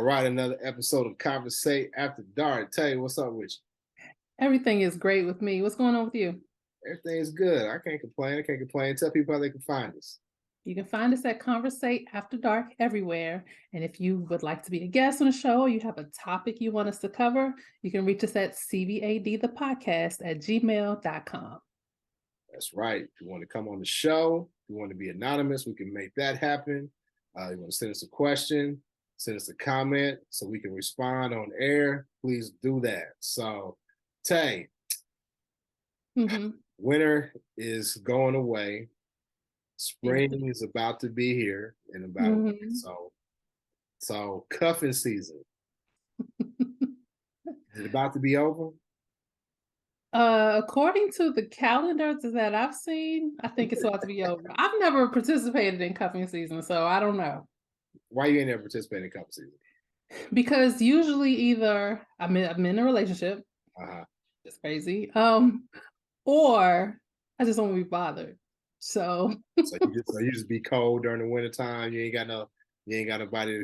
All right, another episode of Conversate After Dark. Tay, what's up with Everything is great with me. What's going on with you? you? Everything's good. I can't complain. I can't complain. Tell people how they can find us. You can find us at Conversate After Dark everywhere. And if you would like to be a guest on the show or you have a topic you want us to cover, you can reach us at CVAD the podcast at gmail.com. That's right. If you want to come on the show, if you want to be anonymous, we can make that happen. You want to send us a question, send us a comment so we can respond on air. Please do that. So, Tay, Mm-hmm. winter is going away. Yes. Spring is about to be here in about a week. Mm-hmm. So cuffing season. Is it about to be over? According to the calendars that I've seen, I think it's about to be over. I've never participated in cuffing season, so I don't know. Why you ain't never participating in cuffing season? Because usually either I'm in a relationship, Uh-huh. it's crazy, or I just don't want to be bothered. So So you just be cold during the wintertime. You ain't got nobody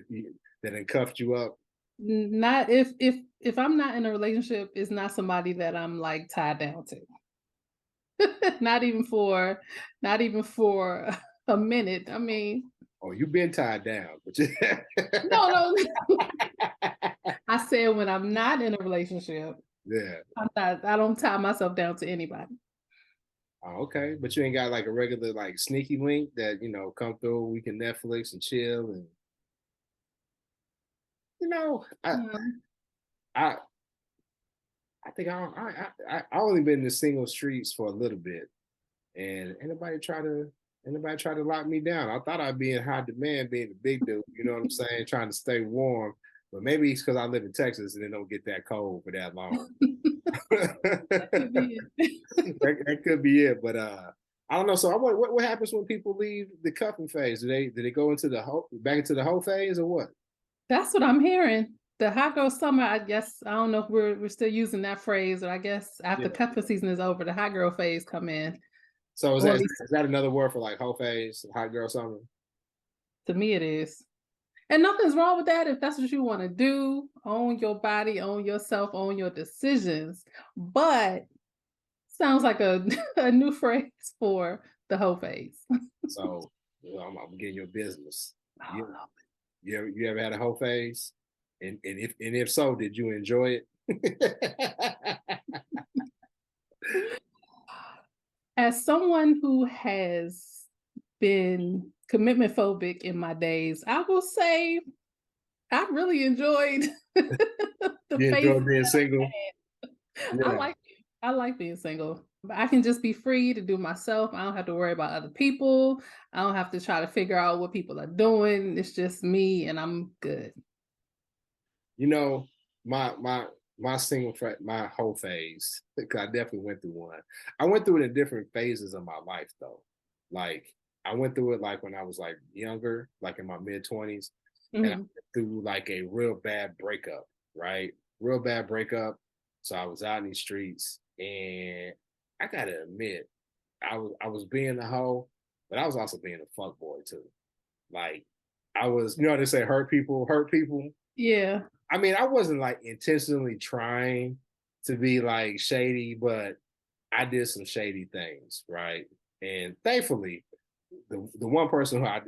that done cuffed you up. not if I'm not in a relationship, it's not somebody that I'm like tied down to. not even for a minute. I mean, Oh, you been tied down, but you no, no. I said when I'm not in a relationship, yeah. I don't tie myself down to anybody. Oh, okay. But you ain't got like a regular like sneaky link that, come through, we can Netflix and chill and you know, I Um, I I think I only been in the single streets for a little bit and anybody try to lock me down. I thought I'd be in high demand being a big dude, you know what I'm saying, trying to stay warm. But maybe it's because I live in Texas and it don't get that cold for that long. that could be it. That could be it. But I don't know. So what happens when people leave the cuffing phase? Do they go into back into the whole phase or what? That's what I'm hearing. The hot girl summer, I guess I don't know if we're still using that phrase, or I guess after Yeah. cuffing season is over, the hot girl phase come in. So is Or that at is least that another word for like whole phase, hot girl summer? to me it is. And nothing's wrong with that if that's what you want to do. Own your body, own yourself, own your decisions. But sounds like a, a new phrase for the whole phase. So I'm getting your business. You Oh, you ever had a whole phase? And if so, did you enjoy it? as someone who has been commitment phobic in my days, I will say I really enjoyed the You enjoy phases being that single? I had. I Yeah. like it. I like being single. But I can just be free to do myself. I don't have to worry about other people. I don't have to try to figure out what people are doing. It's just me and I'm good. You know, my my whole phase, because I definitely went through one. I went through it in different phases of my life though. Like I went through it like when I was like younger, like in my mid 20s, and I Mhm. went through like a real bad breakup, right? Real bad breakup. So I was out in these streets and I gotta admit, I was being a hoe, but I was also being a fuck boy too. Like I was, they say hurt people. Yeah. I mean, I wasn't like intentionally trying to be like shady, but I did some shady things, right? And thankfully, the one person who I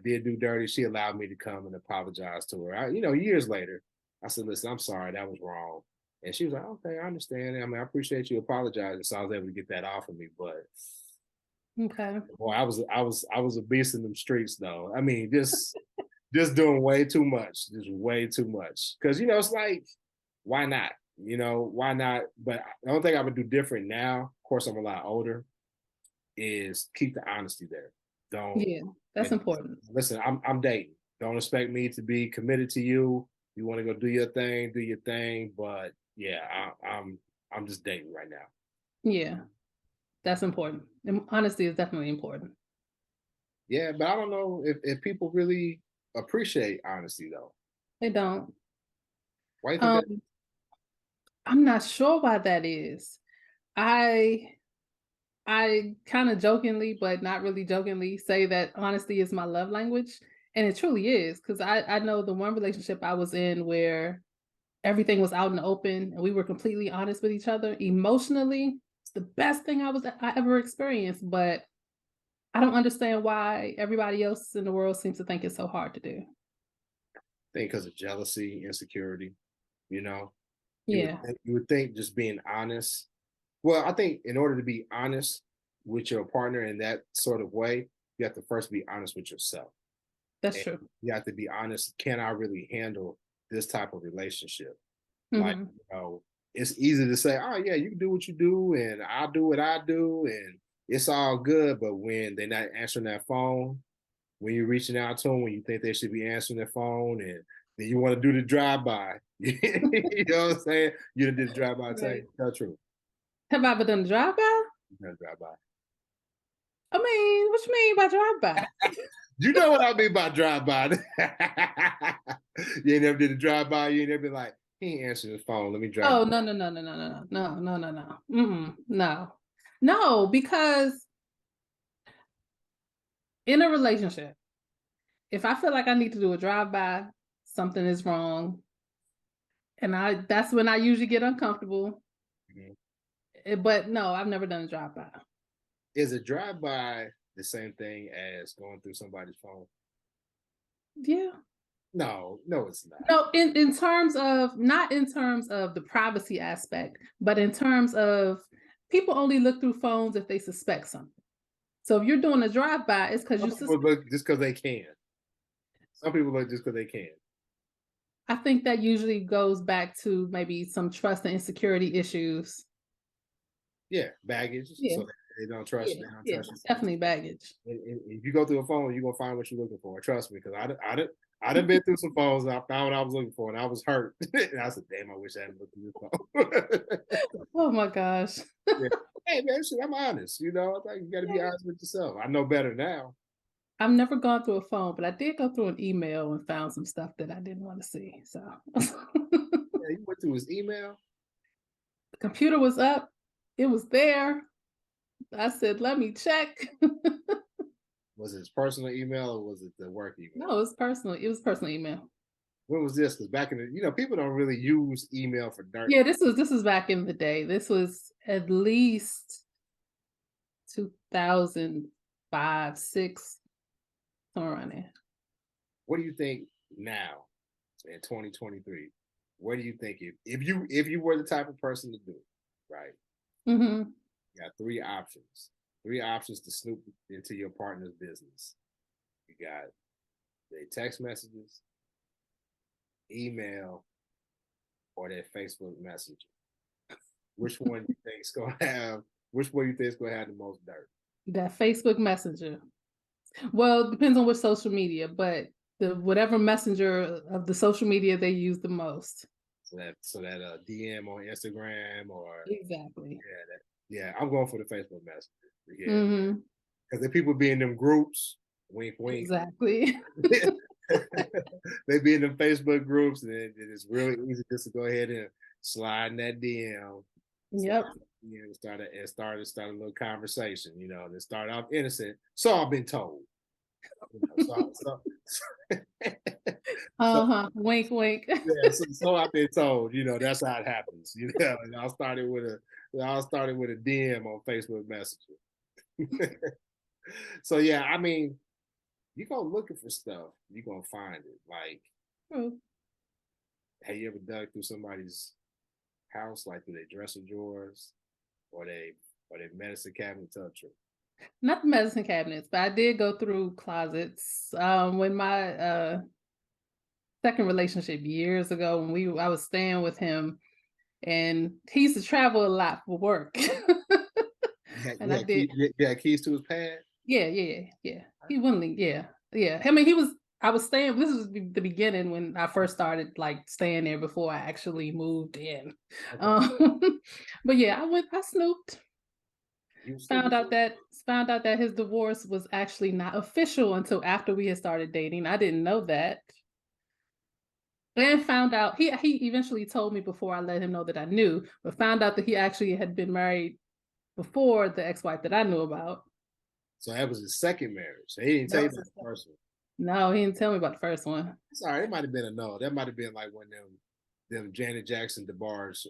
did do dirty, she allowed me to come and apologize to her. Years later, I said, "Listen, I'm sorry, that was wrong." And she was like, "Okay, I understand. I mean, I appreciate you apologizing." So I was able to get that off of me. But Okay. boy, I was a beast in them streets, though. I mean, just doing way too much, just way too much. Because it's like, why not? Why not? But the only thing I would do different now, of course, I'm a lot older, is keep the honesty there. Don't Yeah. That's and important. listen. I'm dating. Don't expect me to be committed to you. You want to go do your thing, do your thing. But yeah, I'm just dating right now. Yeah. That's important. And honesty is definitely important. Yeah, but I don't know if people really appreciate honesty though. They don't. Why do you think that? Um, I'm not sure why that is. I I kind of jokingly, but not really jokingly, say that honesty is my love language. And it truly is, because I know the one relationship I was in where everything was out in the open and we were completely honest with each other emotionally. It's the best thing I ever experienced, but I don't understand why everybody else in the world seems to think it's so hard to do. I think because of jealousy, insecurity, you know, Yeah, you would think just being honest. Well, I think in order to be honest with your partner in that sort of way, you have to first be honest with yourself. that's And true. you have to be honest, can I really handle this type of relationship? Like, Mhm. it's easy to say, oh yeah, you can do what you do and I'll do what I do and it's all good. But when they're not answering that phone, when you're reaching out to them, when you think they should be answering their phone, and then you want to do the drive-by. You know what I'm saying? You done did the drive-by, Right. tell the truth. Have I ever done a drive-by? You done drive-by. I mean, what you mean by drive-by? You know what I mean by drive-by. You ain't never did a drive-by, you ain't never been like, he ain't answering his phone. Let me drive Oh, by. no, no, no, no, no, no, no, no, no, no. No. No, because in a relationship, if I feel like I need to do a drive-by, something is wrong, and I that's when I usually get uncomfortable. Mhm. But no, I've never done a drive-by. Is a drive-by the same thing as going through somebody's phone? Yeah. No, no, it's not. No, in terms of not in terms of the privacy aspect, but in terms of people only look through phones if they suspect something. So if you're doing a drive-by, it's because you Some people suspect. look just because they can. Some people look just because they can. I think that usually goes back to maybe some trust and insecurity issues. Yeah, baggage. Yeah, So they don't trust. yeah, They don't yeah, trust you. definitely baggage. And if you go through a phone, you're gonna find what you're looking for. Trust me, because I done been through some phones. And I found what I was looking for, and I was hurt. And I said, "Damn, I wish I hadn't looked through this phone." Oh my gosh. Yeah. Hey man, shit, I'm honest. I think you got to be Yeah. honest with yourself. I know better now. I've never gone through a phone, but I did go through an email and found some stuff that I didn't want to see. So the Yeah, you went through his email. computer was up, it was there. I said, let me check. Was it his personal email or was it the work email? No, it was personal. It was personal email. When was this? Because back in people don't really use email for dirt. Yeah, this was back in the day. This was at least 2005, 6, somewhere around there. What do you think now in 2023? What do you think if you were the type of person to do it, right? Hmm. You got three options. Three options to snoop into your partner's business. You got their text messages, email, or their Facebook Messenger. Which one you think is gonna have? Which one you think is gonna have the most dirt? That Facebook Messenger. Well, it depends on which social media, but the whatever messenger of the social media they use the most. So that DM on Instagram or Exactly. yeah, I'm going for the Facebook Messenger. Yeah, Hmm. because the people be in them groups. Wink, wink. Exactly. They be in them Facebook groups, and it's really easy just to go ahead and slide in that DM, slide Yep. in the DM and start a little conversation. And it started off innocent. So I've been told. So, so Wink, wink. yeah, so I've been told. That's how it happens. And I started with a DM on Facebook Messenger. So yeah, I mean, you go looking for stuff, you're gonna find it. Like, True. have you ever dug through somebody's house, like through their dresser drawers or their medicine cabinet? Tell the truth. Not the medicine cabinets, but I did go through closets. When my second relationship years ago, when I was staying with him, and he used to travel a lot for work. Yeah, And I yeah, did. yeah, keys to his pad. Yeah, yeah, yeah. He wouldn't. Yeah, yeah. I mean, he was. I was staying. This was the beginning when I first started like staying there before I actually moved in. Okay, Um, but yeah, I went. I snooped. you was Found stupid. out that found out that his divorce was actually not official until after we had started dating. I didn't know that. And found out he eventually told me before I let him know that I knew, but found out that he actually had been married before the ex-wife that I knew about. So that was his second marriage. So he didn't tell That you was about his the first one. No, he didn't tell me about the first one. Sorry, it might have been a no. That might have been like one of them Janet Jackson DeBarge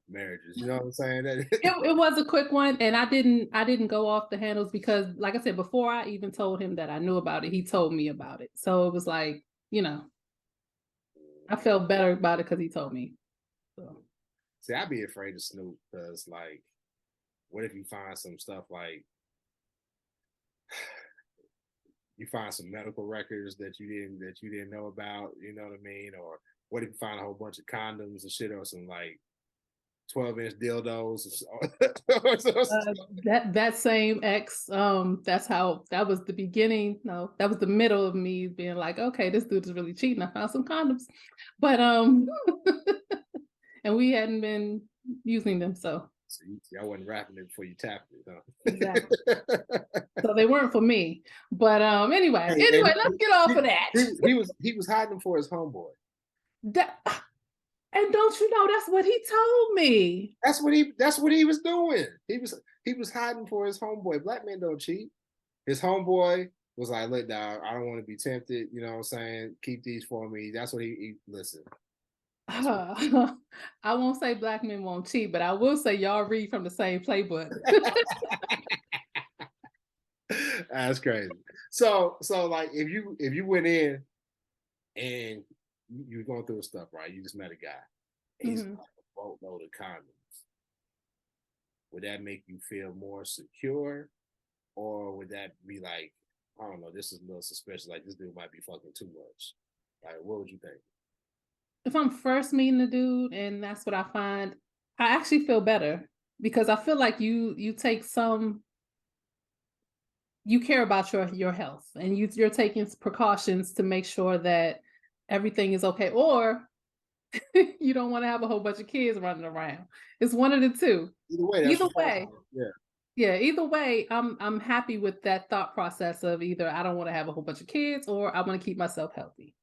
marriages. You know what I'm saying? It was a quick one, and I didn't go off the handles because, like I said, before I even told him that I knew about it, he told me about it. So it was like, I felt better about it because he told me. So. See, I'd be afraid of Snoop because, like, what if you find some stuff like you find some medical records that you didn't know about? You know what I mean? Or what if you find a whole bunch of condoms and shit, or some like 12-inch dildos? That same ex, that was the beginning. No, that was the middle of me being like, okay, this dude is really cheating. I found some condoms, but and we hadn't been using them, so. See, I wasn't rapping it before you tapped it, huh? Exactly. So they weren't for me. But anyway, let's get off of that. He was hiding for his homeboy. And don't you know that's what he told me? That's what he was doing. He was hiding for his homeboy. Black men don't cheat. His homeboy was like, look, dog, I don't want to be tempted. You know what I'm saying? Keep these for me. That's what he listen. I won't say black men won't cheat, but I will say y'all read from the same playbook. That's crazy. So like if you went in and you were going through stuff, right? You just met a guy. He's like a boatload of condoms. Would that make you feel more secure? Or would that be like, I don't know, this is a little suspicious, like this dude might be fucking too much? Like, what would you think? If I'm first meeting the dude and that's what I find, I actually feel better because I feel like you take some, you care about your health and you're taking precautions to make sure that everything is okay, or you don't want to have a whole bunch of kids running around. It's one of the two. Either way, yeah. Either way, I'm happy with that thought process of either I don't want to have a whole bunch of kids or I want to keep myself healthy.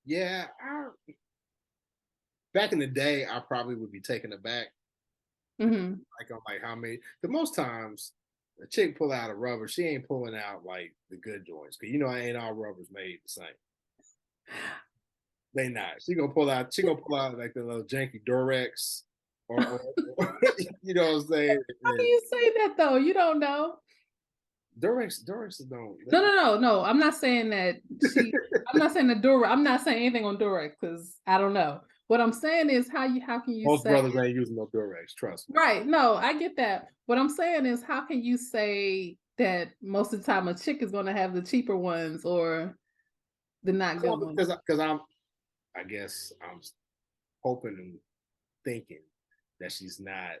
Yeah, back in the day, I probably would be taken aback. Like I'm like, how many? The most times a chick pull out a rubber, she ain't pulling out like the good joints, because ain't all rubbers made the same. They not. She gonna pull out like the little janky Durex, or you know what I'm saying? How do you say that though? You don't know. Durex don't. No. I'm not saying that I'm not saying the Durex. I'm not saying anything on Durex because I don't know. What I'm saying is how can you Most say brothers ain't using no Durex, trust me. Right. No, I get that. What I'm saying is how can you say that most of the time a chick is gonna have the cheaper ones or the not good ones? Because I guess I'm hoping and thinking that she's not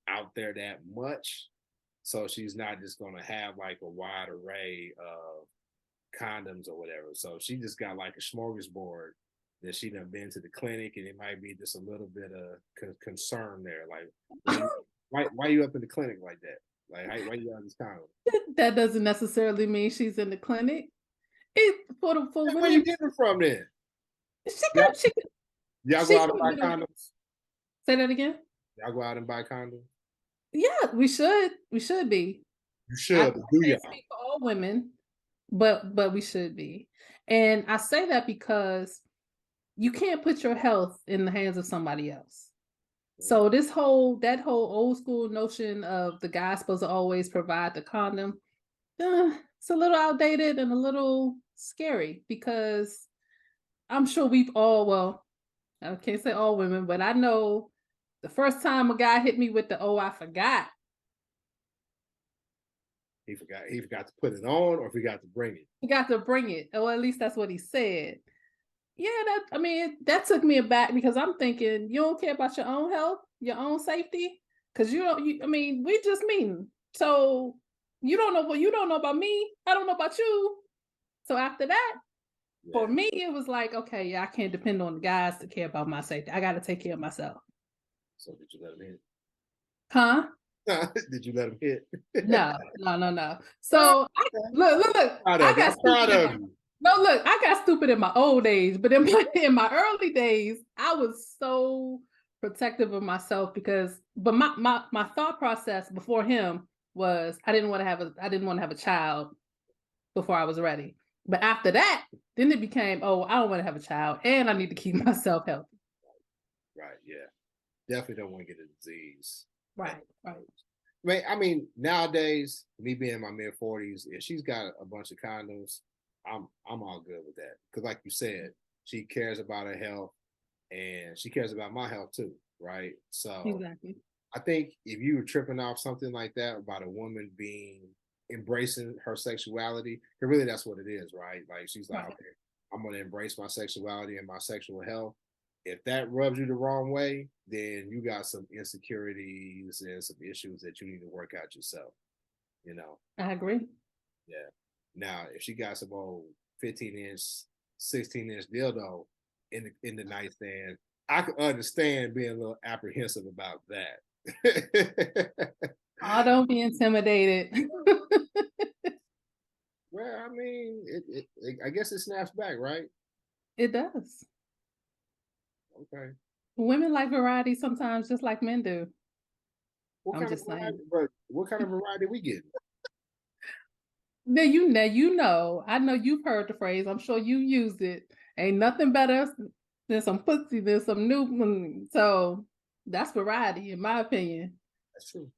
out there that much. So she's not just gonna have like a wide array of condoms or whatever. So she just got like a smorgasbord that she done been to the clinic, and it might be just a little bit of concern there. Like, why you up in the clinic like that? Like, why you on this condom? That doesn't necessarily mean she's in the clinic. It's for women. Where you getting it from then? Y'all go out and buy condoms? Say that again. Y'all go out and buy condoms? Yeah, we should. We should be. You should. Do y'all? Speak for all women, but we should be. And I say that because you can't put your health in the hands of somebody else. So that whole old school notion of the guy's supposed to always provide the condom, it's a little outdated and a little scary because I'm sure we've all, well, I can't say all women, but I know the first time a guy hit me with the, oh, I forgot. He forgot to put it on, or forgot to bring it. He got to bring it. Or at least that's what he said. Yeah, that took me aback because I'm thinking, you don't care about your own health, your own safety, because we just mean. So you don't know about me. I don't know about you. So after that, for me, it was like, okay, yeah, I can't depend on the guys to care about my safety. I got to take care of myself. So did you let him hit? Huh? Did you let him hit? No. So look. I got proud of you. No, look, I got stupid in my old age, but in my early days, I was so protective of myself but my thought process before him was I didn't want to have a child before I was ready. But after that, then it became, oh, I don't want to have a child and I need to keep myself healthy. Right. Yeah. Definitely don't want to get a disease. Right. Right. I mean, nowadays, me being in my mid-40s, if she's got a bunch of condoms, I'm all good with that. Because, like you said, she cares about her health, and she cares about my health too, right? So, Exactly. I think if you were tripping off something like that about a woman being embracing her sexuality, because really that's what it is, right? Like she's like, Right. okay, I'm gonna embrace my sexuality and my sexual health. If that rubs you the wrong way, then you got some insecurities and some issues that you need to work out yourself, you know. I agree. Yeah. Now, if she got some old 15-inch, 16-inch dildo in the nightstand, I could understand being a little apprehensive about that. Oh, don't be intimidated. Well, I mean, I guess it snaps back, right? It does. Okay. Women like variety sometimes, just like men do. What I'm kind of just variety? saying. But what kind of variety we getting? Now, I know you've heard the phrase. I'm sure you use it. Ain't nothing better than some pussy than some new. So that's variety, in my opinion. That's true.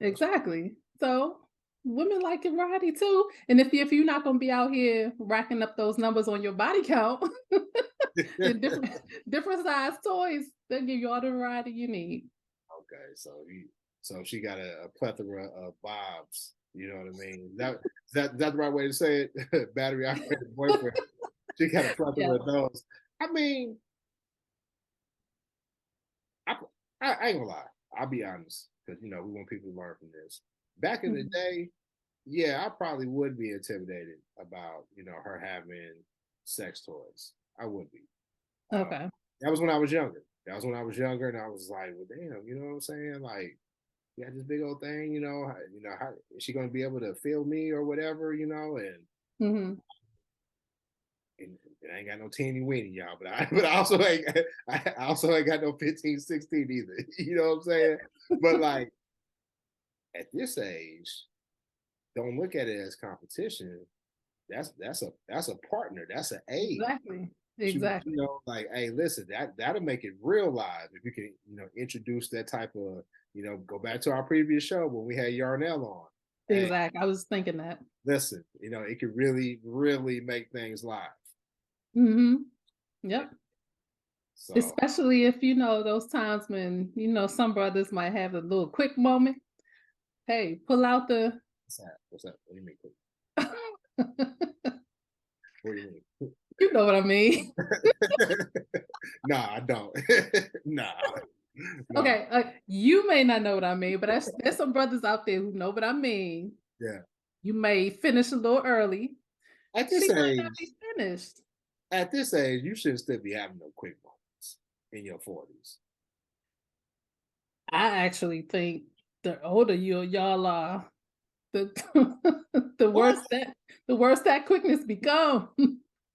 That's Exactly. So women like variety too. And if you're not gonna be out here racking up those numbers on your body count, true. then different size toys, they'll give you all the variety you need. Okay, so she got a plethora of bobs. You know what I mean? That the right way to say it? Battery operated boyfriend. She got a Yeah. plethora of those. I mean, I, I ain't gonna lie. I'll be honest because we want people to learn from this. Back in the Mhm. day, yeah, I probably would be intimidated about her having sex toys. I would be. Uh, Okay. that was when I was younger. That was when I was younger, and I was like, well, damn, you know what I'm saying? Like, you got this big old thing, how is she going to be able to feel me or whatever, Hmm. and I ain't got no teeny weeny, y'all, but I also ain't got no 15, 16 either. You know what I'm saying? But like at this age, don't look at it as competition. That's a partner. That's an aid. Exactly. You Exactly. know, like, hey, listen, that'll make it real live if you can, introduce that type of, go back to our previous show when we had Yarnell on. Hey, Exactly. I was thinking that. listen, it could really, really make things live. Hmm. Yeah. Yep. So Especially if those times when some brothers might have a little quick moment. Hey, pull out the. what's that? What's that? What do you mean? You What do you mean? know what I mean. Nah, I don't. Nah, nah. Okay, you may not know what I mean, but there's some brothers out there who know what I mean. Yeah. You may finish a little early. At She this might not age, be finished. you shouldn't still be having no quick moments in your 40s. I actually think the older y'all are, the the What? worse that quickness become.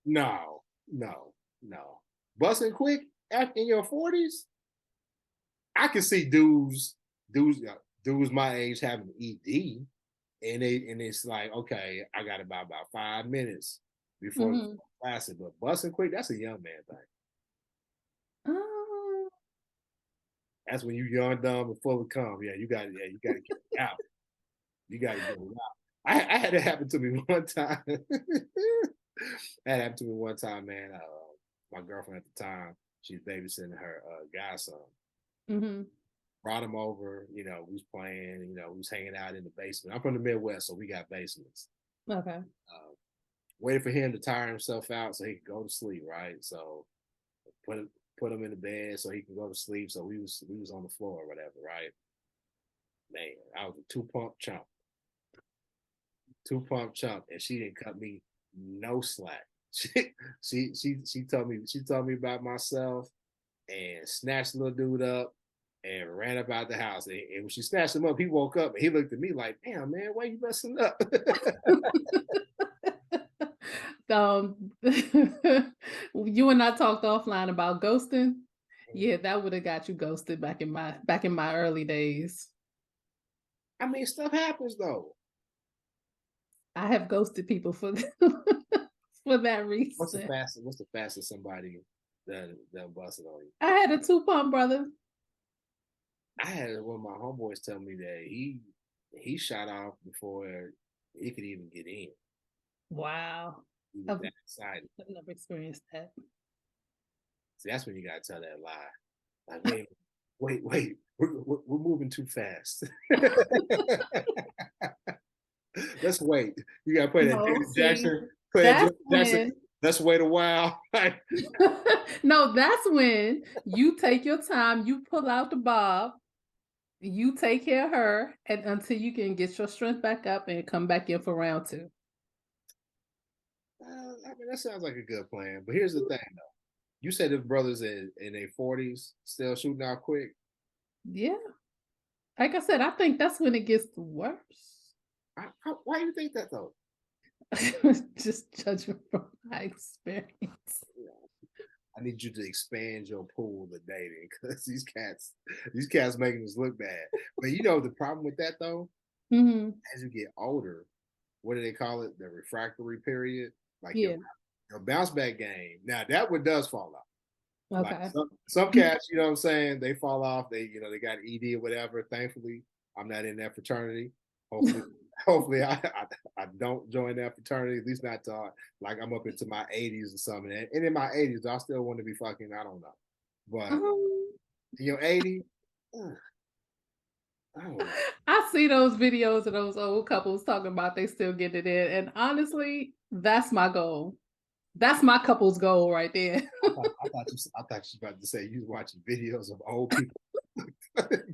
No, no, no. Busting quick in your 40s? I can see dudes my age having ED, and it's like, okay, I got about 5 minutes before the Hmm. classic. But busting quick, that's a young man thing. Oh, That's when you young, dumb, and full of cum. You got to get it out. You got to get it out. I had it happen to me one time. That happened to me one time, man. My girlfriend at the time, she's babysitting her godson. hmm. Brought him over, we was playing, we was hanging out in the basement. I'm from the Midwest, so we got basements. Okay. Uh, Waited for him to tire himself out so he could go to sleep, right? So put put him in the bed so he can go to sleep. So we was on the floor or whatever, right? Man, I was a two pump chump, and she didn't cut me no slack. She told me about myself and snatched the little dude up and ran up out the house. And when she snatched him up, he woke up and he looked at me like, "Damn, man, why you messing up?" Um, you and I talked offline about ghosting. Yeah, that would have got you ghosted back in my early days. I mean, stuff happens though. I have ghosted people for for that What's the reason. fastest? What's the fastest somebody that busted on you? I had a 2 pump brother. I had one of my homeboys tell me that he shot off before he could even get in. Wow. He was I've, that excited. I've never experienced that. See, that's when you gotta tell that lie. Like, wait, we're moving too fast. Let's wait. You gotta play that No, Janet see, Jackson. Play that that's Janet Jackson. when Let's wait a while. no, that's when you take your time, you pull out the bob, you take care of her, and until you can get your strength back up and come back in for round 2. I mean, that sounds like a good plan. But here's the thing, though. You said if brothers in their 40s still shooting out quick. Yeah. Like I said, I think that's when it gets worse. Why do you think that though? Just judging from my experience. I need you to expand your pool of dating because these cats making us look bad. But you know the problem with that though, Mm-hmm. as you get older, what do they call it? The refractory period, like Yeah. your bounce back game. Now that one does fall off. Like Okay. some cats, you know what I'm saying, they fall off. They got ED or whatever. Thankfully, I'm not in that fraternity. Hopefully, I don't join that fraternity. At least not till like I'm up into my 80s or something. And in my 80s, I still want to be fucking. I don't know, but Um, in your 80s, I don't know. I see those videos of those old couples talking about they still get it in. And honestly, that's my goal. That's my couple's goal right there. I thought you were about to say you was watching videos of old people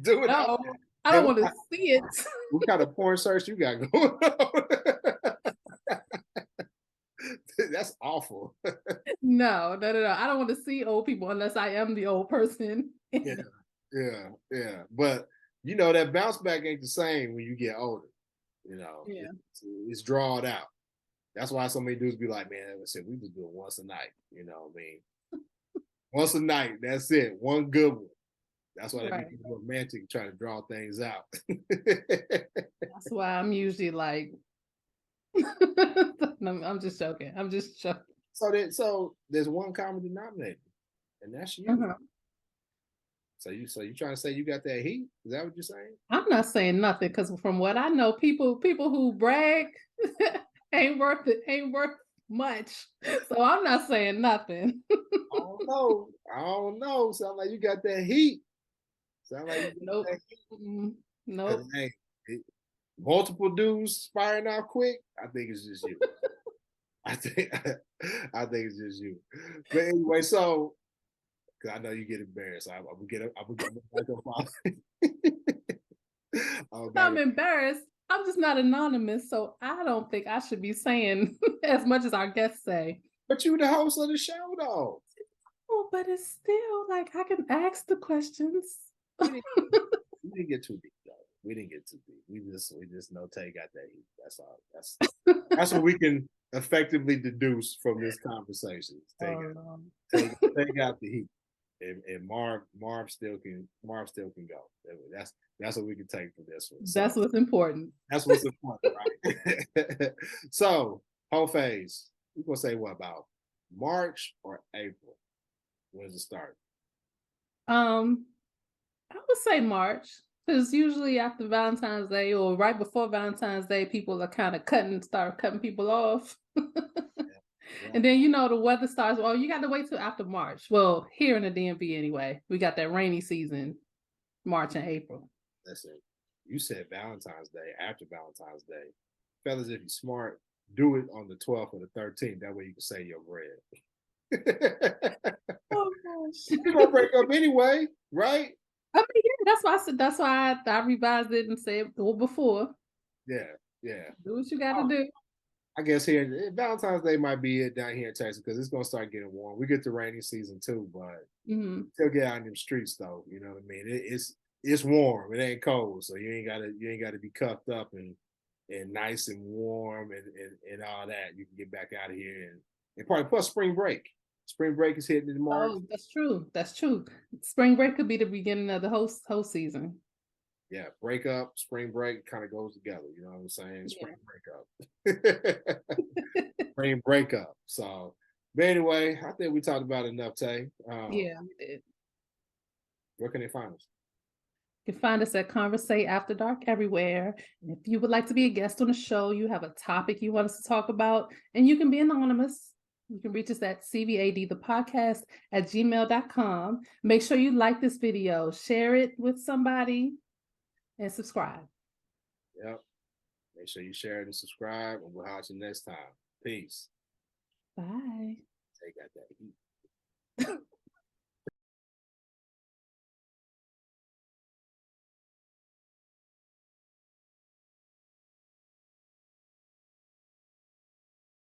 doing that. No, I Hey, don't want to see it. what kind of porn search you got going on? That's awful. No. I don't want to see old people unless I am the old person. Yeah. But you know that bounce back ain't the same when you get older. You know, Yeah. it's drawn out. That's why so many dudes be like, man, I said we just do it once a night. You know what I mean? Once a night, that's it. One good one. That's why they Right. become romantic, trying to draw things out. That's why I'm usually like, no, I'm just joking. I'm just joking. So there's one common denominator, and that's you. Uh-huh. So you trying to say you got that heat? Is that what you're saying? I'm not saying nothing because from what I know, people who brag ain't worth it, ain't worth much. So I'm not saying nothing. I don't know. Sound like you got that heat. Sound like you got Nope. that heat. Nope. Hey, multiple dudes firing off quick. I think it's just you. I think I think it's just you. But anyway, so because I know you get embarrassed, I'm gonna get up. I'm gonna back up. I'm embarrassed. I'm just not anonymous, so I don't think I should be saying as much as our guests say. But you the host of the show, though. Oh, but it's still like I can ask the questions. We didn't get too deep, though. We didn't get too deep. We just know Tay got that heat. That's all. That's what we can effectively deduce from this conversation. Tay got the heat. And Marv still can go. That's what we can take from this one. So, That's what's important. that's what's important, right? So whole phase. We're gonna say what about March or April? When does it start? I would say March, because usually after Valentine's Day or right before Valentine's Day, people are start cutting people off. Yeah. And then the weather starts. Well, you got to wait till after March. Well, here in the DMV anyway, we got that rainy season, March and April. Listen, you said Valentine's Day after Valentine's Day, fellas. If you're smart, do it on the 12th or the 13th. That way you can save your bread. Oh gosh. You're gonna break up anyway, right? I mean, yeah, that's why I said that's why I revised it and said before. Yeah. Do what you got to do. I guess here Valentine's Day might be it down here in Texas because it's gonna start getting warm. We get the rainy season too, but still get out in them streets though. You know what I mean? It's warm. It ain't cold, so you ain't gotta be cuffed up and nice and warm and all that. You can get back out of here and probably plus spring break. Spring break is hitting in March. Oh, that's true. That's true. Spring break could be the beginning of the host season. Yeah, break up, spring break kind of goes together. You know what I'm saying? Spring Yeah. break up. Spring break up. So, but anyway, I think we talked about enough, Tay. Yeah, we did. Where can they find us? You can find us at Conversate After Dark everywhere. And if you would like to be a guest on the show, you have a topic you want us to talk about, and you can be anonymous. You can reach us at CVAD the podcast at gmail.com. Make sure you like this video, share it with somebody, and subscribe. Yep. Make sure you share it and subscribe, and we'll watch you next time. Peace. Bye. Tay got that heat.